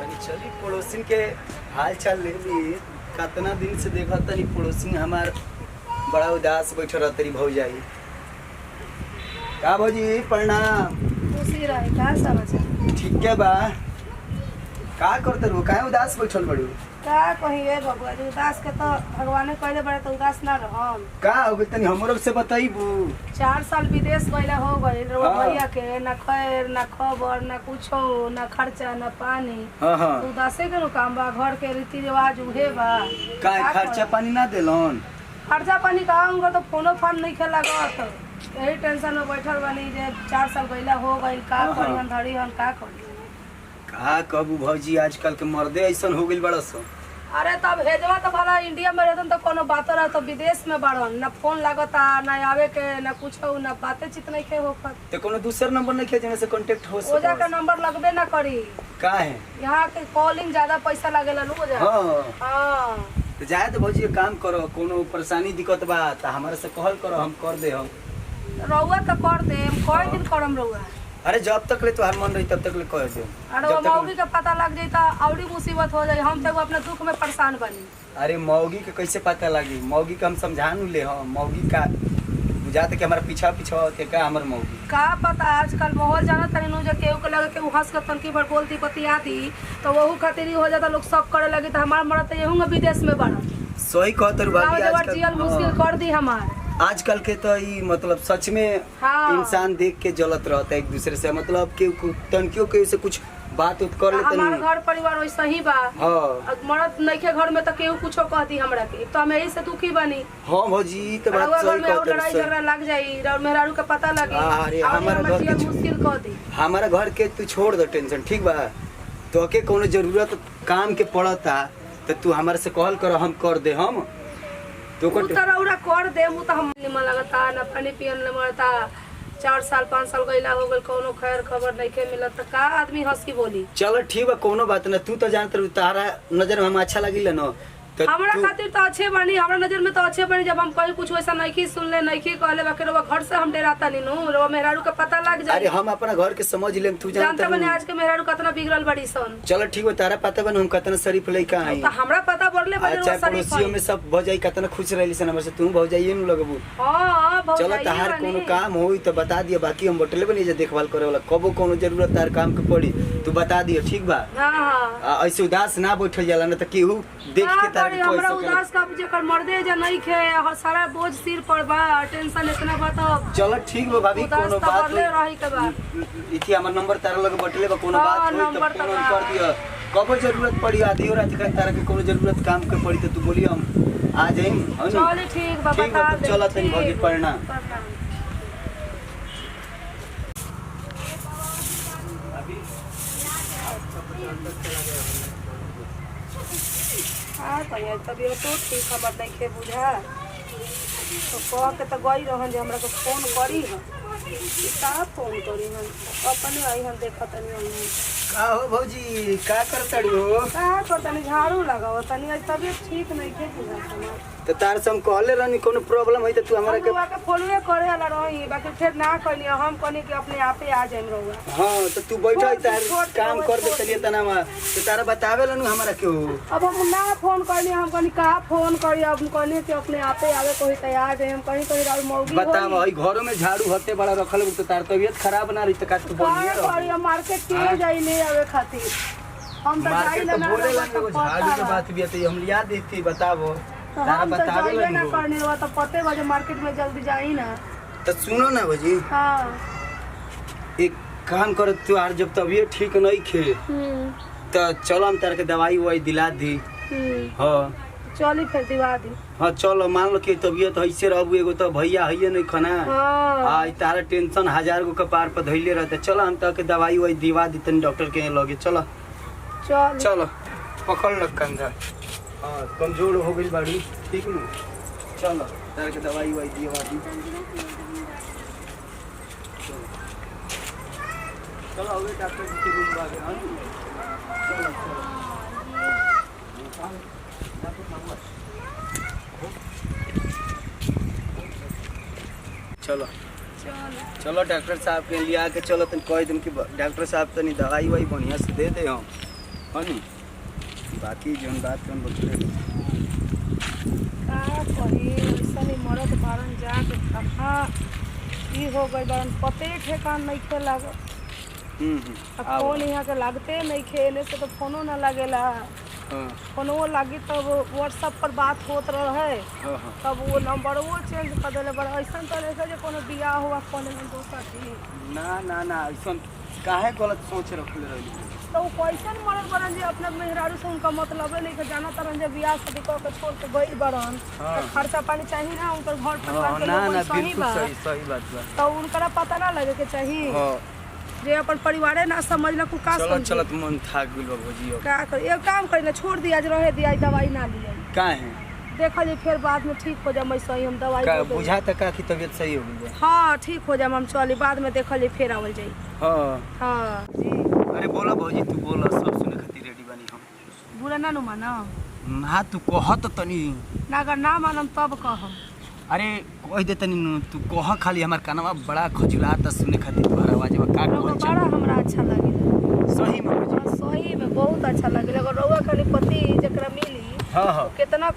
तनी चली पड़ोसिन के हाल चाल ले ली। कितना दिन से देखा तनी पड़ोसिन हमार बड़ा उदास बैठ रहतरी भौजाई। का भौजी प्रणाम। खुशी रहे का समाचार? ठीक है बा। का करते रहो काहे उदास बैठल बड़ू? का कहिए बबुआ जी, उदास के तो भगवान कहले बड़े तो उदास ना रहम। का हो गई तनी हमरो से बताइबू। 4 साल विदेश गइला हो गइल रो हाँ। भैया के ना खैर ना खबर ना कुछो ना खर्चा ना पानी। हां हां उदासे के नु काम बा, घर के रीति रिवाज उहे बा। का खर्चा पानी ना देलन? खर्चा पानी का उनका तो फोनो फान नहीं खेला गत। यही टेंशन में बैठल बानी जे 4 साल गइला हो गइल का हाँ। करी हम धड़ी हम का करी। का कहबू भौजी आजकल के मर्दे ऐसन हो गइल बड़ा सो। अरे तब भेजवा तो भला इंडिया में रहतन तो कोनो बात रह तो विदेश में बाड़न ना फोन लागता ना आवे के ना कुछ ना बातें चित नहीं के होकर। ते कोनो दूसर नंबर नहीं खे जेने से कांटेक्ट हो सके? ओजा का नंबर लगबे ना करी। का है यहाँ के कॉलिंग ज्यादा पैसा लागेला नु ओजा। हां हां तो जाए तो भौजी एक काम करो, कोनो परेशानी दिक्कत बा त हमारे से कहल करो, हम कर दे हम। रउआ तो कर दे, हम कई दिन करम रउआ। अरे जब तक ले तोहार मन रही तब तक ले कह दे। अरे वो मौगी के पता लग जाई त औरी मुसीबत हो जाई। हम तो अपने दुख में परेशान बनी। अरे मौगी के कैसे पता लगी? मौगी के हम समझान ले हम। मौगी का बुझाते कि हमारा पीछा पीछा होते का हमर मौगी। का पता आजकल माहौल जाना तनी नु जे केहू के लगे के हंस के तनकी भर बोलती बतिया दी तो वहू खातिर ही हो जाता, लोग शक करे लगे तो हमार मरत तो यहूं विदेश में बड़ा सही कहत रु भाभी। आजकल जियल मुश्किल कर दी हमार। आजकल के तो ई मतलब सच में हाँ। इंसान देख के जलत रहता है एक दूसरे से, मतलब के तनकियों के से कुछ बात उत कर लेते हमार नहीं। घर परिवार वैसा ही बा। हां मरद नइखे घर में तो केहू कुछो कह दी हमरा के तो हम यही से दुखी बनी। हां भौजी तो बात रउआ घर सही में और कहत लड़ाई रु। झगड़ा लग जाई और मेहरारू का पता लगे अरे और हमारा हमरा घर जियल के मुश्किल कर दी। हमारा घर के तू छोड़ दो टेंशन, ठीक बा? तो के कोनो जरूरत काम के पड़ता तो तू हमारे से कहल करो, हम कर दे हम। तो उ तो रउरा कर दे, उ तो हम निमन लगता ना पानी पियन ले मरता। 4 साल 5 साल गइला हो गइल कोनो खैर खबर नइखे मिलत त का आदमी हंस की बोली। चलो ठीक बा, कोनो बात ना। तू तो जानत रह, तारा नजर में हम अच्छा लगिल न तो हमरा तू- खातिर तो अच्छे बनी, हमरा नजर में तो अच्छे बनी। जब हम कहीं कुछ वैसा नहीं सुनले नहीं कहले बाकी रउआ घर से हम डराता नहीं नु रउआ मेहरारू का पता लग अरे जाए। हम अपना घर के समझ लेम, तू जानत जानते बने रह। आज के मेहरारू कितना बिगड़ल बड़ी सन। चलो ठीक बा, तारा पता बन हम कितना शरीफ लइका हई। तो हमरा पता पड़ले बड़े अच्छा रउआ पड़ोसियों में सब भौजाई कितना खुश रहली सन हमसे, तू भौजाई न लगबू। हां चलो भौजाई तार बनी। कोनो काम होई तो बता दिया, बाकी हम बटले बनी जे देखभाल करे वाला। कबो कोनो जरूरत तार काम के पड़ी तू बता दियो, ठीक बा? हां हां ऐसे उदास ना बैठल जाला न त केहू देख के तार के हमरा कोई उदास का जेकर मर्दे जे नहीं खे सारा बोझ सिर पर बा, टेंशन इतना बा तो चलो ठीक बा भाभी, उदास कोनो तो बात बढ़ले रही के बा। इति हमर नंबर तारा लगे बटले बा, कोनो हाँ, बात होई नंबर तो तो फोन बा। कर दियो। कबो जरूरत पड़ी आधी रात के तारा के कोनो जरूरत काम के पड़ी तो तू बोली, हम आ जाइम। हो न? चल ठीक बा, ठीक बा, बता तो दे। चला तनी ठीक भौजी, बा, प्रणाम। प्रणाम। हाँ कहिए तबियत तो ठीक हमर नहीं खे बुझा तो कह के तो गई रहन जे हमरा को फोन करी हम का फोन करी हम अपने आई हम देखत नहीं का हो भौजी, का करतड़ी हो? का कर तनी झाड़ू लगाओ तनी आज तबियत ठीक नहीं खे बुझा हमर तो तार से हम कहले रहनी कोनो प्रॉब्लम है तो तू हमरा के। हम के फोनवे करे वाला रही बाकी फिर ना कहनी, हम कहनी कि अपने आपे आ जाइम रहुआ। हां तो तू बैठा है, तार छोड़- काम कर दे तनी तना में तो तारा बतावे लनु हमरा के हो। अब हम ना फोन करनी, हम कहनी कहा फोन करी, अब हम कहनी कि अपने आपे आवे कोई तैयार है। हम कहीं कहीं राउर मौगी बताव होई। ई घरों में झाड़ू हते बड़ा रखल हो तो तार तबियत खराब ना रही तो का तू बोलिए का करी, हम मार्केट के जाई ले आवे खातिर हम तो जाई मार्केट ना तो ना बोले रउआ लगे तो वो झाड़ू पता के बा। बात भी है हम लिया देती, बतावो तो तारा हम तो बतावे जाइबे ना लनु। करने रउआ तो पते बजे मार्केट में जल्दी जाई ना। तो सुनो ना भौजी, हाँ एक काम करो, तू आर जब तबियत ठीक नहीं खे तो चलो हम तार के दवाई ववाई दिला दी। हां चली फिर दिवा दी। हाँ चलो, मान लो कि तबियत ऐसे रहबू, एगो तो भैया है नहीं खाना। हाँ आ तारा टेंशन 1000 गो कपार पर धइले रहते। चलो हम तक दवाई वही दिवा दी तनी डॉक्टर के लगे। चलो चल चलो पकड़ लग कंधा। हाँ कमजोर हो गई बाड़ी, ठीक न? चलो तारा के दवाई वही दिवा दी। चलो अबे डॉक्टर जी के रूम बागे। हाँ चलो चलो चलो डॉक्टर साहब के लिया के चलो तन कह दिन कि डॉक्टर साहब तनी दवाई वही बढ़िया से दे दे हम। हनी बाकी जौन बात कौन बोलते का कही ऐसा नहीं मरद बारन जाके कहाँ ई हो गई बारन पते ठेकान नहीं खे लागल। अब फोन यहाँ के लागते नहीं खे एने से तो फोनो ना लागेला। फोनो लागी तब व्हाट्सएप पर बात होत रहे तब वो नंबर वो चेंज कर दिले बड़ा ऐसा तो नहीं जो कोनो बियाह हुआ कोनो में दोस्त थी ना ना ना ऐसा काहे गलत सोच रखले रही तो कैसन मरद बरन जे अपना मेहरारू से उनका मतलब नहीं कि जाना तरन जे बियाह शादी कर के छोड़ के गई बरन तो खर्चा पानी चाहिए ना उनकर घर परिवार के लोग सही बा सही बात बा तो उनकरा पता ना लगे के चाहिए जे अपन परिवारे ना समझला को का समझ चलत मन थाक गेल बा भौजी का कर एक काम करी ना छोड़ दिया आज रहे दिया दवाई ना लिया काहे देखा जे फिर बाद में ठीक हो जा मैं सही हम दवाई का बुझा तक का की तबीयत सही हो गई हां ठीक हो जा हम चली बाद में देखा ले फिर आवल जाई हां जी अरे बोला भौजी तू बोला सब सुने खातिर रेडी बानी हम बुरा ना मानो हां तू कहत तनी ना अगर ना मानम तब कहम अरे कह दे तनी तू कह खाली हमार कानवा बड़ा खजुलाता सुने खातिर तोहर आवाज में का बोल बड़ा हमरा अच्छा लागेला सही में भौजी सही में बहुत अच्छा लागेला अगर रउआ खाली पति जकरा मिली हां कितना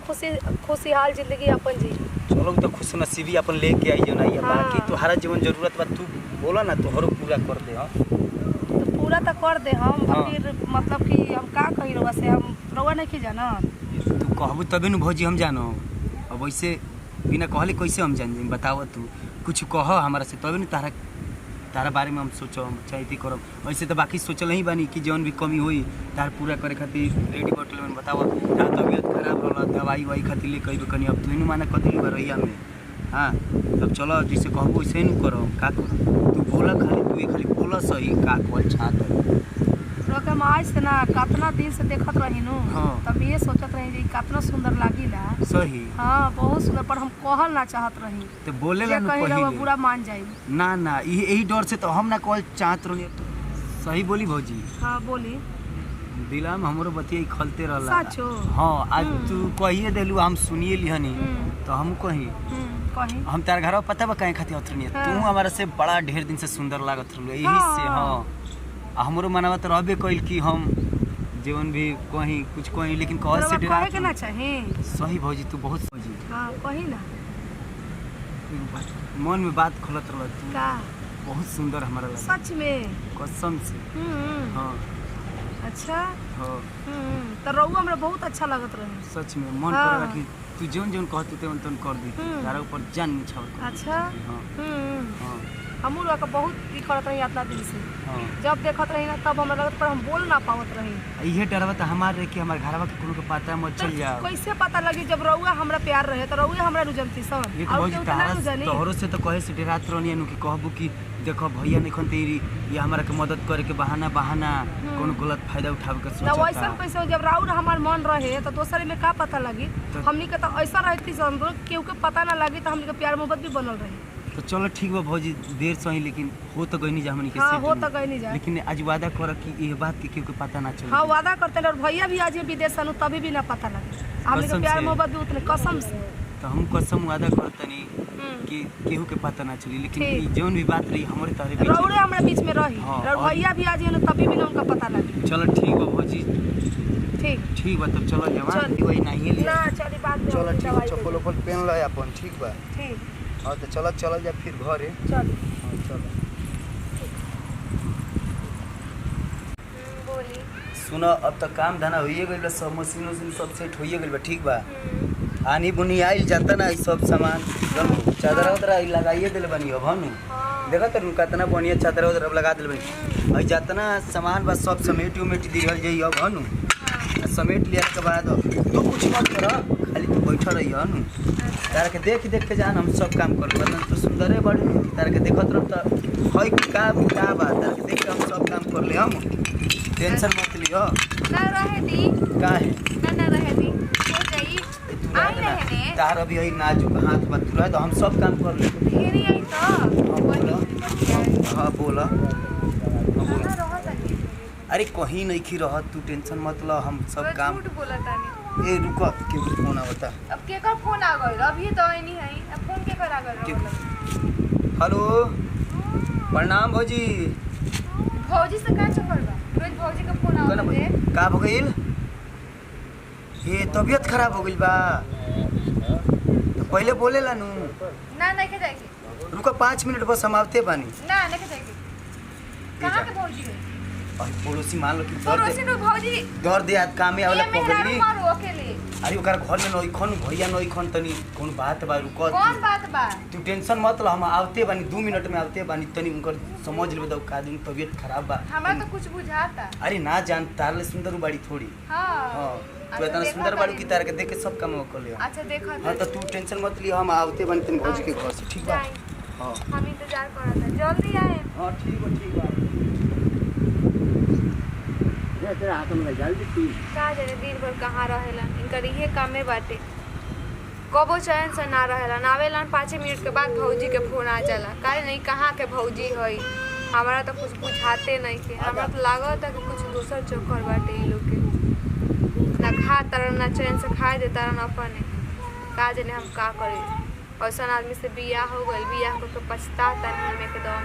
खुशहाल जिंदगी अपन जी चलो तो खुश नसीबी अपन लेके आई जो नहीं बाकी तुम्हारा जीवन जरूरत बा तू बोला ना तोहरो पूरा कर दे हां तो पूरा तो कर दे हम फिर मतलब कि हम का कही रउआ से हम रउआ नहीं की जाना तू कहबू तबे न भौजी हम जानो अब वैसे बिना कहले कैसे हम जान बताओ तू कुछ कह हमारा से तबे न तारा बारे में हम सोचम चाहती करब वैसे तो बाकी सोचल ही बानी कि जौन भी कमी होई तार पूरा करे खातिर रेडी बटल में बताओ तार तबीयत खराब होला दवाई वाई खातिर ले कहिबे कनी अब तू ही माना कदिली बरैया में हाँ तब चलो जैसे कहबो वैसे ही करो का करो तू बोला खाली बोला सही का कहल चाहत रोके आज से ना कितना दिन से देखत रही नु तब ये सोचत रही जे कितना सुंदर लागिला सही हां बहुत सुंदर पर हम कहल ना चाहत रही तो बोले ला कहीं रउआ बुरा मान जाई ना ना यही डर से तो हम ना कहल चाहत रही सही बोली भौजी हां बोली दिला में हमरो बतिया खलते रहला सचो हां आज तू कहिए देलू हम सुनिए लिहनी तो हम कही हम तार घर पता बा कहीं खातिर उतरनी तू हमारा से बड़ा ढेर दिन से सुंदर लागत रहलू यही से हां हमरो मनवा तो रहबे कइल कि हम जीवन भी कहीं कुछ कहीं लेकिन कह से डरा के ना चाहे सही भौजी तू बहुत भौजी हां कही ना मन में बात खुलत रहल तू का बहुत सुंदर हमारा लगा सच में कसम से हां अच्छा हां तो रउआ हमरा बहुत अच्छा लागत रहे सच में मन करला कि तू जोन कहत तेवन तन कर दी तारा ऊपर जान छाव अच्छा हां हां हम लोग का बहुत ई करत रही इतना दिन से जब देखत रही ना तब हमरा लगत पर हम बोल ना पावत रही इहे डरवा त हमार रे कि हमार घरवा के कोनो के पता मत चल जा कैसे पता लगी जब रउआ हमरा प्यार रहे त रउआ हमरा रुजनती सन और के उतना न जानी तोहरो से तो कहे से डरात रहनी नु कि कहबू कि देखो भैया निखन तेरी ये हमरा के मदद करे के बहाना कोनो गलत फायदा उठावे के सोचता ना वैसा कैसे जब राउर हमार मन रहे तो दोसरे में का पता लगी हमनी के तो ऐसा रहती सन केहू के पता ना लगी तो हमनी के प्यार मोहब्बत भी बनल रही तो चलो ठीक बा भौजी देर सही लेकिन हो तो गई नहीं जा हमनी के हां हो तो गई नहीं जा लेकिन आज वादा कर कि ये बात के केहू के पता ना चले हां वादा करते और भैया भी आज विदेश सन तभी भी ना पता लगे हमनी के प्यार मोहब्बत भी उतने कसम से तो हम कसम वादा करतनी कि केहू के पता ना चली लेकिन जोन भी बात रही हमरे तारे बीच रउरे हमरा बीच में रही और भैया भी आज तभी भी ना उनका पता लगे चलो ठीक बा भौजी ठीक बा तब चलो जवान वही नहीं ले ना चली बात में चलो ठीक चप्पल पहन ले अपन ठीक बा ठीक हां तो चल जा फिर घरे चल हां चल बोली सुनो अब तो काम धंधा होइए गइल बा सब मशीन सब सेट होइए गइल बा ठीक बा आनी बुनी आइल जाता ना ई सब सामान चादर उधर लगाइए दिल बनी अब हनु देखा तो कितना बढ़िया चादर उधर लगा दिल बनी और जितना सामान बस सब समेट दिहल जाइए अब हनु समेट लिया के बाद तो कुछ मत कर खाली तू बैठा रही हनु तार के देख के जान हम सब काम कर बदन तो सुंदर है बड़ी तार के देखत रह तो हई का बा तार के देख के हम सब काम कर ले हम टेंशन मत लियो ना रहे दी काहे ना रहे दी हो जाई आई रहे ने तार अभी हई नाजुक हाथ बतुरा है तो हम सब काम कर ले फेरी आई तो हां बोला अरे कहीं नहीं खी रह तू टेंशन मत ल हम सब काम झूठ बोला तानी ए रुको के फोन आवता अब केकर फोन आ गइल अभी तो आई नहीं है अब फोन के करा गइल हेलो प्रणाम भौजी भौजी से का चक्कर बा? रोज भौजी का फोन कहना आवत है। का हो गइल? ये तबीयत खराब हो गइल बा। तो पहले बोलेला नु। ना नहीं के जाएगी। रुको 5 मिनट बस हम आवते बानी। ना नहीं के जाएगी। कहाँ के भौजी है? और पड़ोसी मान लो कि पड़ोसी नो भौजी। दर दे आज कामे आवला ये मेहरारू पगली। मारो अकेले। अरे ओकर घर में नई खन भैया नई खन तनी कौन बात बा रुको। कौन बात बा? तू टेंशन मत लो हम आवते बानी 2 मिनट में आवते बानी तनी उनकर समझ लेबे दो का दिन तबीयत खराब बा। हमरा तो कुछ बुझाता। अरे ना जान तारले सुंदर बाड़ी थोड़ी। हाँ। हां तू अच्छा, इतना देखा सुंदर बाड़ी तारी। की तार के देख के सब काम कर लिया। अच्छा देखा हां तो तू टेंशन मत लियो हम आवते बानी तनी भौजी के घर से ठीक बा। जाए। हां हम इंतजार करत है। जल्दी आए। हां ठीक बा ठीक बा। ये तेरा हाथ में जल्दी तू का जाने दिन भर कहाँ रहेला। इनकर इहे कामे बाटे। कबो चैन से ना रहेला। ना आवेला 5 मिनट के बाद भौजी के फोन आ जाला। काहे नहीं कहाँ के भौजी हई। हमारा तो कुछ बुझाते नहीं के। हमरा तो लागत है कि कुछ दूसर चक्कर बाटे ई लोग के। ना खा तरन ना चैन से खाए दे तरन अपने। का जाने हम का करे। ऐसन आदमी से बियाह हो गइल। बियाह करके पछताता नहीं हम एकदम।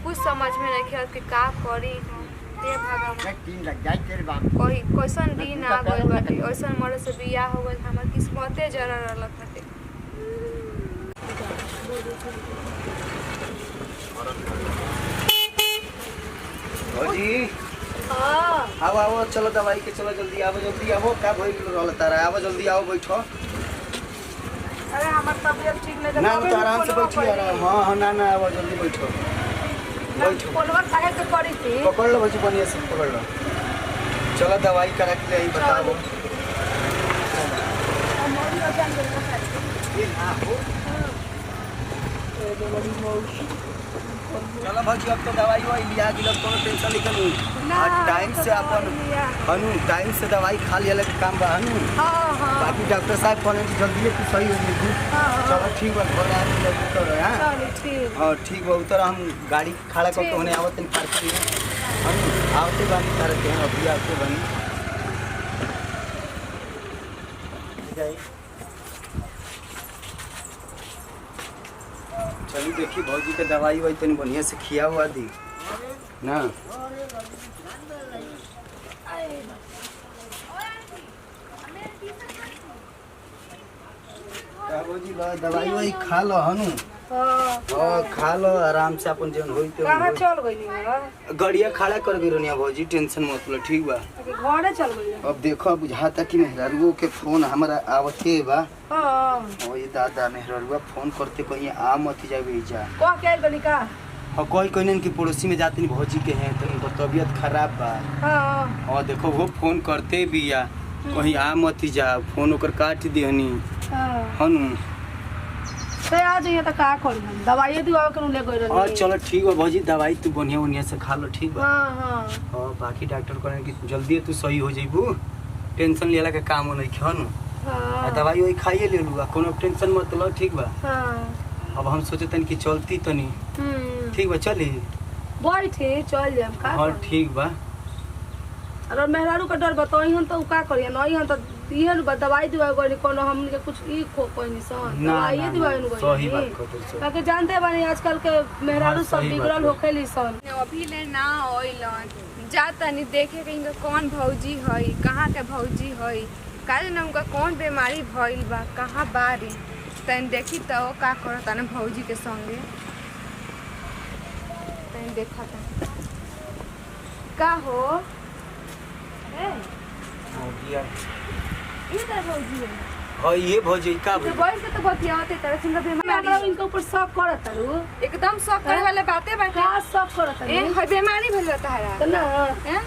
कुछ समझ में नहीं आवत कि का करी हम। हे भगवान कोई कैसन दिन आ गइल बाटे। ऐसन मर्द से बियाह हो गइल। हमर किस्मते जरा रहलक हटे। भौजी हां आओ आओ चलो दवाई के चलो जल्दी आओ का भइल रहल तारा आओ जल्दी आओ बैठो। अरे हमर तबीयत ठीक नहीं ना तो आराम से बैठी आराम। हां हां ना ना आओ जल्दी बैठो बैठो। फोनवा काहे के करी थी? पकड़ लो भौजी बढ़िया से पकड़ लो। चलो दवाई करा के यही बताओ। हमारी वजह से ये ना हो चलो भौजी अब तो दवाई वही लिया गिलक कोनो टेंशन लेकिन टाइम से अपन हनु टाइम से दवाई खा लिया के काम बा हनु। हां हां बाकी डॉक्टर साहब कहने कि जल्दी तू सही हो जाएगी। चलो ठीक बा घर आ के उतर हां चलो ठीक। हां ठीक बा उतर हम गाड़ी खड़ा करके होने आवत नहीं पार्किंग में हम आवते बानी तारे के अभी आवते बानी जाई। चलिए देखिए भौजी के दवाई वही तनी बढ़िया से खिया हुआ दी ना। का भौजी ला दवाई वही खा लो हनु। हां खा लो आराम से अपन जन होई तो कहाँ चल गइली है? गड़िया खड़ा कर भी रोनिया भौजी टेंशन मत लो ठीक बा। घरे चल गइली। अब देखो बुझाता कि मेहरारुओ के फोन हमारा आवते बा। हां ओ ये दादा मेहरारुआ फोन करते कहीं आ मत जावे जा। कह के गली का? और कोई कहने कि पड़ोसी में जाते नहीं भौजी के हैं तो इनको तबीयत खराब बा। हां और देखो वो फोन करते भी या कहीं आ मत जा फोन ओकर काट दिहनी हां हनु। तो आ जाइए तो का करी हम? दवाई दिवा के ले गइल और चलो ठीक बा भौजी दवाई तू बढ़िया बढ़िया से खा लो ठीक बा। हां हां और बाकी डॉक्टर कहने कि जल्दी तू सही हो जाइबू टेंशन लेला के काम नहीं खनु। हां दवाई वही खाइए ले लूगा कोनो टेंशन मत लो ठीक बा। हां अब हम सोचे तनी कि चलती तनी ठीक बा चली। बैठे चल जाम का? और ठीक बा। अरे मेहरारू का डर बताई हम तो का करिए नहीं हम तो दिए दवाई दिवा गइल कोनो हमन के कुछ ई खो कोई निशान ना दवाई ना दिवा ना, सही बात कहते हो। ताकि जानते बानी आजकल के मेहरारू हाँ, सब सही बात बिगड़ल है। होखेली सन। अभी ले ना ओइलन जा तनी देखे कि इनका कौन भौजी हई कहाँ के भौजी हई काहे न उनका कौन बीमारी भइल बा कहाँ बारी तनी देखी तो का करत न भौजी के संगे तनी देखा का हो ए इधर भौजी है हां ये भौजी का तो बैठ के तो बतियाते तरह से मतलब बीमारी इनके ऊपर शक करत तारू एकदम शक करे वाले बातें बाटे का शक करत ए तारू हई बीमारी भइल बा तारा तो ना हैं?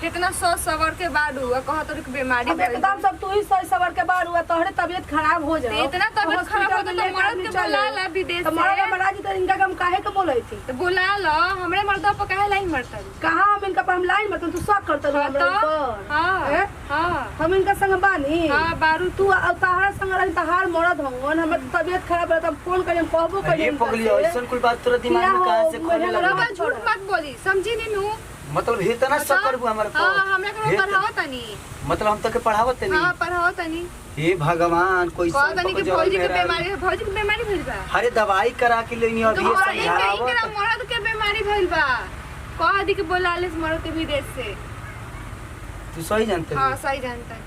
कितना सोच सवर के बाद हुआ कहा तो बीमारी अब एकदम सब तू ही सही सबर के बाद हुआ तोहरे तबीयत खराब हो जाए तो इतना तबीयत खराब हो तो मर्द के बुला ला विदेश तो मर्द से महाराज तो इनका हम काहे के बोलै थी तो बुला लो हमरे मर्द पर काहे लाइन मरता कहाँ हम इनका पर हम लाइन मतलब तू शक करत रह हमरा ऊपर हां हैं? हां हम इनका संग बानी हां बारू तू तहारा संग रही तहार मरद हवन हमर तबीयत खराब रहता हम फोन करिए हम कहबो ये करिए पगली ऐसन कोई बात तोरा दिमाग में कहां से खोले महीना लगा लगा। झूठ मत बोली समझी नी नु मतलब हे तना सकर बु हमारे हां हमरा के पढ़ाओ तनी मतलब हम तक पढ़ावत नहीं। हां पढ़ाओ तनी हे भगवान कोई कह तनी कि भौजी के बीमारी भइल बा अरे दवाई करा के लेनी तो अभी इनके मर्द के बीमारी भइल बा कह दी के बोला ले मरो के विदेश से। तू सही जानते हाँ सही जानता है।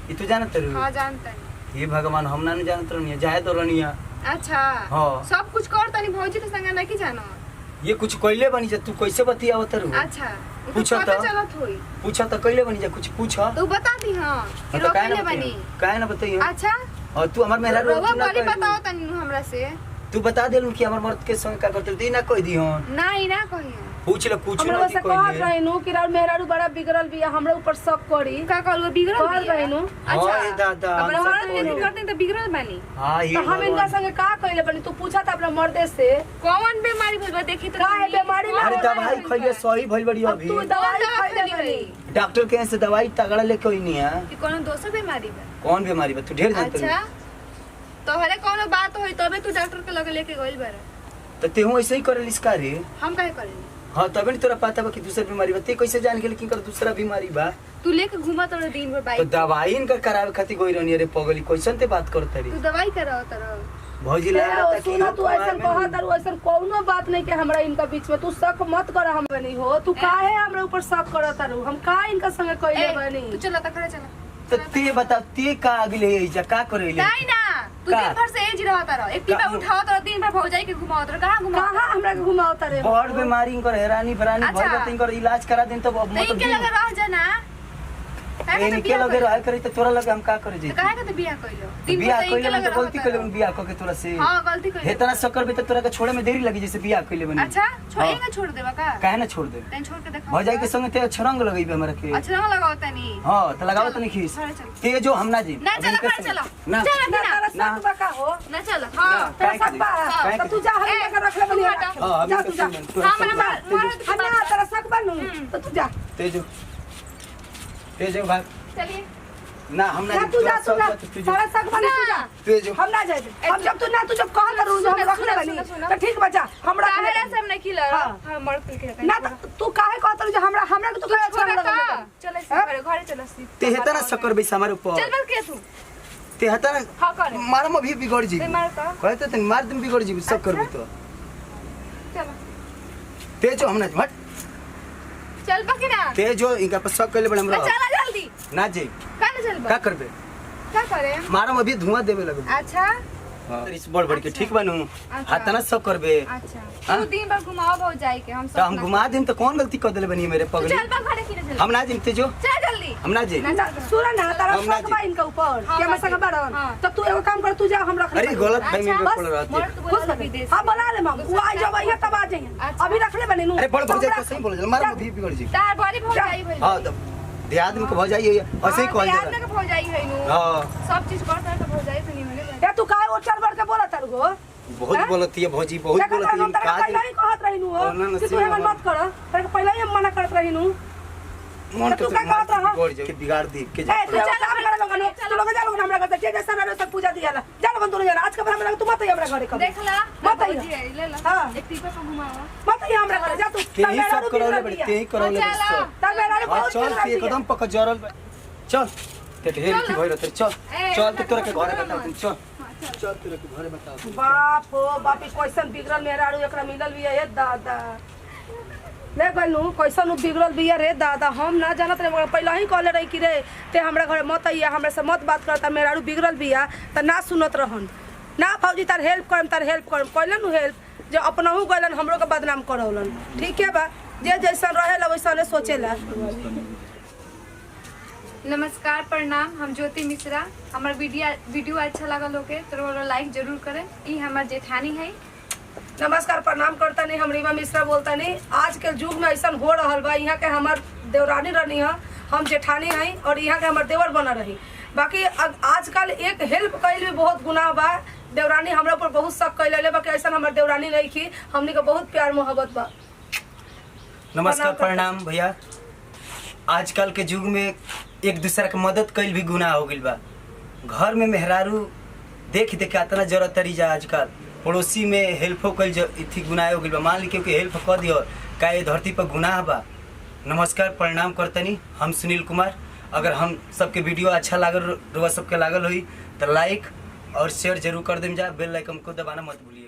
ये तू जानते रहो हाँ जानता है। ये भगवान हम ना जानते रहनी जाए तो रहनी अच्छा हाँ। सब कुछ कर तनी भौजी के संग नहीं जानो। ये कुछ कइले बनी जा तू कैसे बतियावत रहो अच्छा पूछो पता तो। चलत होई। पूछा तो कइले बनी जा कुछ पूछा तू बता दी हां कि तो काहे रोकले ना बनी। काहे ना बताइयो अच्छा और तू हमर मेहरा रोक रोवा ना वाली कइलू। बताओ तनी हमरा से। तू बता देलू कि हमर मर्द के संग का करते ती ना कह दी हो नहीं ना कहियो। पूछ ले कुछ हमरा ना से की कहत कइले रहनु कि राउर मेहरारू बड़ा बिगड़ल बिया हमरा ऊपर शक करी का कहलू बिगड़ल कहत रहनु। अच्छा हां दादा अपना हम औरत सब के बोले। करते तो बिगड़ल बानी। हां ये तो हम इनका संगे का कइले बनी तू पूछा था अपना मर्दे से कौन बीमारी भेल बा देखी तो। का है बीमारी में अरे होला दवाई है। खइले सही भइल बड़ी अब अभी तू दवाई दवा खइले खइले बनी डॉक्टर के से दवाई तगड़ा लेके होई नहीं है कि कोनो दोसर बीमारी बा। कौन बीमारी बा तू ढेर जानते अच्छा तोहरे कोनो बात होई तबे तू डॉक्टर के लगे लेके गइल बारे। तो तेहू ऐसे ही करे लिस्का रे हम काहे करेनी। हां तबे नहीं तोरा पता बा कि दूसरा बीमारी बा ते कैसे जान गेल कि कर दूसरा बीमारी बा तू लेके घुमा तोरे दिन भर तो बाइक। दवाई इनका करावे खातिर गई रहनी रे पगली कैसन ते बात करत री तू दवाई कराओ तरह। भौजी लगा था कि सुना तू ऐसा कहत और ऐसा कोनो बात नहीं के हमरा इनका बीच में तू शक मत कर हम नहीं हो तू काहे हमरा ऊपर शक करत रहू हम का इनका संगे कइले बनी तू चला त करे चला। तो ते बता ते का अगले जा का करे ले नहीं ना तू का? दिन भर से एज रहता रह एक टिपा उठाओ तो दिन भर भौजाई के घुमाओ तो कहां घुमाओ। कहां हमरा के घुमावत रे बड़ बीमारी इनकर हैरानी भरानी अच्छा। भर जाते इनकर इलाज करा देन तो अब नहीं के लगे रह जाना। इनके लगे रह करे तो तोरा लगे हम का करे जी काहे के तो बियाह कइलो दिन बियाह भर से इनके कइले लगे तो गलती कइले रहता रह। बियाह क के तोरा से हां गलती कइलो। इतना शक्कर भी तो तोरा के छोड़े में देरी लगी जैसे बियाह कइले बनी अच्छा छोड़ेगा छोड़ देबा का काहे ना छोड़ दे तैन छोड़ के देखो। भौजाई के संग ते छरंग लगइबे हमरा के अच्छा ना लगाओ तनी। हां तो लगाओ तो नहीं खीस चलो, चलो। ते जो हम ना जी ना अब चलो इनके घर संग- चलो ना चलो ना ना तेरा शक बा का हो ना चलो ना, हां तेरा काहे शक बा काहे तो तू जा हम काहे लेकर रख ले बनी हां जा अभी तू तो जा सुन तोरा हां सब मार बात- मार अन्ना तेरा शक बनू तो तू जा ते जो भाग चलिए ना हम ना जा तू जा तू जा तू जो सारा शक बनी तू जा तू जो हम ना जाए हम जब तू ना तू जब कह करू जो हम रख ले बनी तो ठीक बचा हमरा काहे से हम नहीं खिला हाँ। हां मर के ना तो तू काहे कहत रही हमरा हमरा के तू काहे अच्छा छोड़ा लगा का चले से घरे घरे चलो सी ते हेता ना शक्कर बेस हमारे ऊपर चल बस के तू ते हेता ना हां करे मार में भी बिगड़ जी ते मार का कहते तन मार तुम बिगड़ जी शक्कर भी तो चलो ते जो हम ना हट चल बा के ना ते जो इनका पर शक कइले बड़े हमरा चला जल्दी ना जे का ना चल का बा करबे क्या करे मारम अभी धुआं देवे लगो अच्छा इस बड़ बड़ के ठीक बनू अच्छा। हाथ ना शक करबे अच्छा हाँ? तू दिन भर घुमाओ बहुत जाई के हम सब तो हम घुमा देम तो कौन गलती कर देले बनी मेरे तू पगली चल बा घरे की चल हम ना जिमते जो चल जल्दी हम ना जे ना सुना ना तारा हम ना शक बा इनका ऊपर हाँ, के मैं ना संग जी। बारन हाँ। तब तू एगो काम कर तू जा हम रख ले अरे गलत भाई में अच्छा, पड़ रहते मर्द खुश बोला बनी विदेश हां बना ले मम वो आ जाओ भैया तब आ जाइए अच्छा। अभी रख ले बनी नु अरे बड़ भौजाई को सही बोल मारम अभी बिगड़ जी तार बड़ी भौजाई भइल हां तो देहात में के भौजाई है ऐसे ही कहल याद जाला में के भौजाई है नु हां सब चीज करता है तो भौजाई तो नहीं होले ए तू काहे वो चल बढ़ के बोला तारू गो बहुत हाँ? बोलती है भौजी बहुत देखा बोलती है हम तारा काज पहले ही कहत रही नु और ना कि तू नसीब हेमन हमार। मत कर तारा पहले ही हम मना करत रही नु मन तू के का कहत रहा? बिगड़ जाए बिगाड़ दी के ए तू चल काम करे लगन तू लोग जा लोग हमरा घर जे जैसा रहो सब पूजा दिया ला जा लोग तू जा आज के हमरा तू मत हमरा घरे कभी देखला मत आई भौजी है ले ला हाँ। एक टीपा पर घुमावा मत आई हमरा घरे जा तू के ही सब करौले बड़े ते ही करौले चला। सब तब मेरा हाँ, बहुत चल चल ते एकदम पक जरल बा। चल ते ढेर की भइल तेरे चल ए, चल तो चल, तोरा के चल, घरे चल, बता चल। दूं चल चल तोरा के घरे बता दूं बाप हो बाप ई कैसन बिगड़ल मेहरारू एकरा मिलल बिया ए दादा ले गइलू कैसन उ बिगड़ल बिया रे दादा हम ना जानत रे पहले ही कहले रही कि रे ते हमरा घरे मत आइया हमरा से मत बात करता मेहरारू बिगड़ल बिया त ना सुनत रहन ना भौजी तार हेल्प करम कइलन उ हेल्प जो अपनहु गइलन हमरो के बदनाम करौलन ठीक है बा जे जैसन रहेला वैसने सोचेला नमस्कार प्रणाम हम ज्योति मिश्रा हमार वीडियो अच्छा लगल होके तो लाइक जरूर करें ई हमार जेठानी है नमस्कार प्रणाम करता नहीं हम रीमा मिश्रा बोलता नहीं आज के युग में ऐसा हो रहा बा यहाँ के हमार देवरानी रहनी है हम जेठानी हैं और यहाँ के हमार देवर बना रही बाकी आजकल एक हेल्प कैल भी बहुत गुनाह बा देवरानी हमरा ऊपर बहुत शक कैले बाकी ऐसा हमार देवरानी नहीं की हमनी के बहुत प्यार मोहब्बत बा नमस्कार प्रणाम भैया आजकल के युग में एक दूसरा के मदद कैल भी गुनाह हो गइल बा घर में मेहरारू देख देख इतना जरूरत तरी जा आजकल पड़ोसी में हेल्प कैल इतनी गुनाह हो गइल बा मान ली क्योंकि हेल्प कर दियो का ये धरती पर गुनाह बा नमस्कार प्रणाम करतनी हम सुनील कुमार अगर हम सबके वीडियो अच्छा लागल रुआ सबके लागल हुई तो लाइक और शेयर जरूर कर देम जा बेल आइकन को दबाना मत भूलिए।